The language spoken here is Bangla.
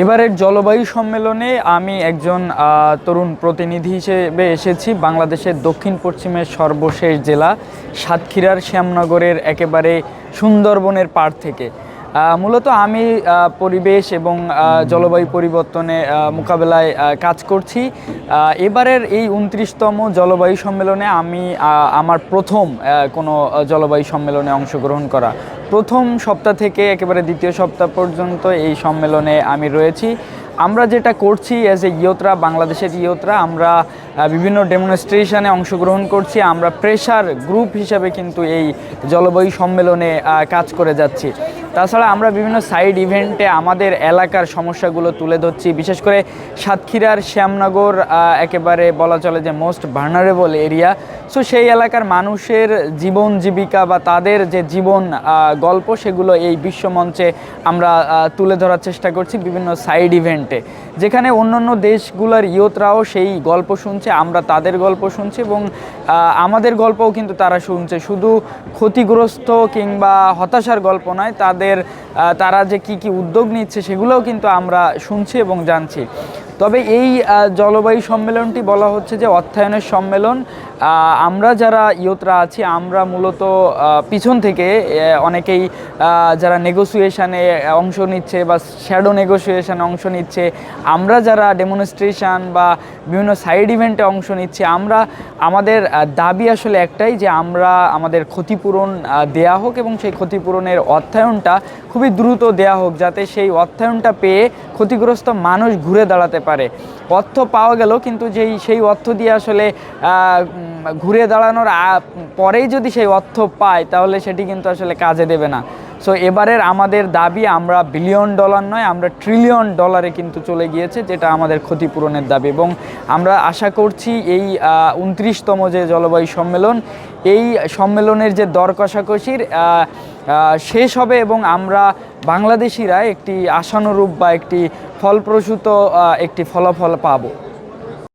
এবারের জলবায়ু সম্মেলনে আমি একজন তরুণ প্রতিনিধি হিসেবে এসেছি বাংলাদেশের দক্ষিণ পশ্চিমের সর্বশেষ জেলা সাতক্ষীরার শ্যামনগরের একেবারে সুন্দরবনের পাড় থেকে। মূলত আমি পরিবেশ এবং জলবায়ু পরিবর্তনে মোকাবেলায় কাজ করছি। এবারের এই ২৯তম জলবায়ু সম্মেলনে আমি আমার প্রথম কোনো জলবায়ু সম্মেলনে অংশগ্রহণ করা। প্রথম সপ্তাহ থেকে একেবারে দ্বিতীয় সপ্তাহ পর্যন্ত এই সম্মেলনে আমি রয়েছি। আমরা যেটা করছি অ্যাজ এ ইয়ত্রা, বাংলাদেশের ইয়ত্রা, আমরা বিভিন্ন ডেমনস্ট্রেশনে অংশগ্রহণ করছি। আমরা প্রেশার গ্রুপ হিসাবে কিন্তু এই জলবায়ু সম্মেলনে কাজ করে যাচ্ছি। তাছাড়া আমরা বিভিন্ন সাইড ইভেন্টে আমাদের এলাকার সমস্যাগুলো তুলে ধরছি। বিশেষ করে সাতক্ষীরার শ্যামনগর একেবারে বলা চলে যে মোস্ট ভার্নারেবল এরিয়া। সো সেই এলাকার মানুষের জীবন জীবিকা বা তাদের যে জীবন গল্প, সেগুলো এই বিশ্বমঞ্চে আমরা তুলে ধরার চেষ্টা করছি বিভিন্ন সাইড ইভেন্টে, যেখানে অন্যান্য দেশগুলোর ইয়তরাও সেই গল্প শুনছে, আমরা তাদের গল্প শুনছি এবং আমাদের গল্পও কিন্তু তারা শুনছে। শুধু ক্ষতিগ্রস্ত কিংবা হতাশার গল্প নয়, তারা যে কি উদ্যোগ নিচ্ছে সেগুলোও কিন্তু আমরা শুনছি এবং জানছি। তবে এই জলবায়ু সম্মেলনটি বলা হচ্ছে যে অর্থায়নের সম্মেলন। আমরা যারা ইয়তরা আছি, আমরা মূলত পিছন থেকে অনেকেই যারা নেগোসিয়েশনে অংশ নিচ্ছে বা শ্যাডো নেগোসিয়েশনে অংশ নিচ্ছে, আমরা যারা ডেমনস্ট্রেশন বা বিভিন্ন সাইড ইভেন্টে অংশ নিচ্ছি, আমাদের দাবি আসলে একটাই, যে আমাদের ক্ষতিপূরণ দেয়া হোক এবং সেই ক্ষতিপূরণের অর্থায়নটা খুবই দ্রুত দেয়া হোক, যাতে সেই অর্থায়নটা পেয়ে ক্ষতিগ্রস্ত মানুষ ঘুরে দাঁড়াতে পারে। অর্থ পাওয়া গেল, কিন্তু সেই অর্থ দিয়ে আসলে ঘুরে দাঁড়ানোর পরেই যদি সেই অর্থ পায়, তাহলে সেটি কিন্তু আসলে কাজে দেবে না। সো এবারের আমাদের দাবি, আমরা বিলিয়ন ডলার নয়, আমরা ট্রিলিয়ন ডলারে কিন্তু চলে গিয়েছে, যেটা আমাদের ক্ষতিপূরণের দাবি। এবং আমরা আশা করছি এই ২৯তম যে জলবায়ু সম্মেলন, এই সম্মেলনের যে দর কষাকষির শেষ হবে এবং আমরা বাংলাদেশিরা একটি আশানুরূপ বা একটি ফলপ্রসূত একটি ফলাফল পাবো।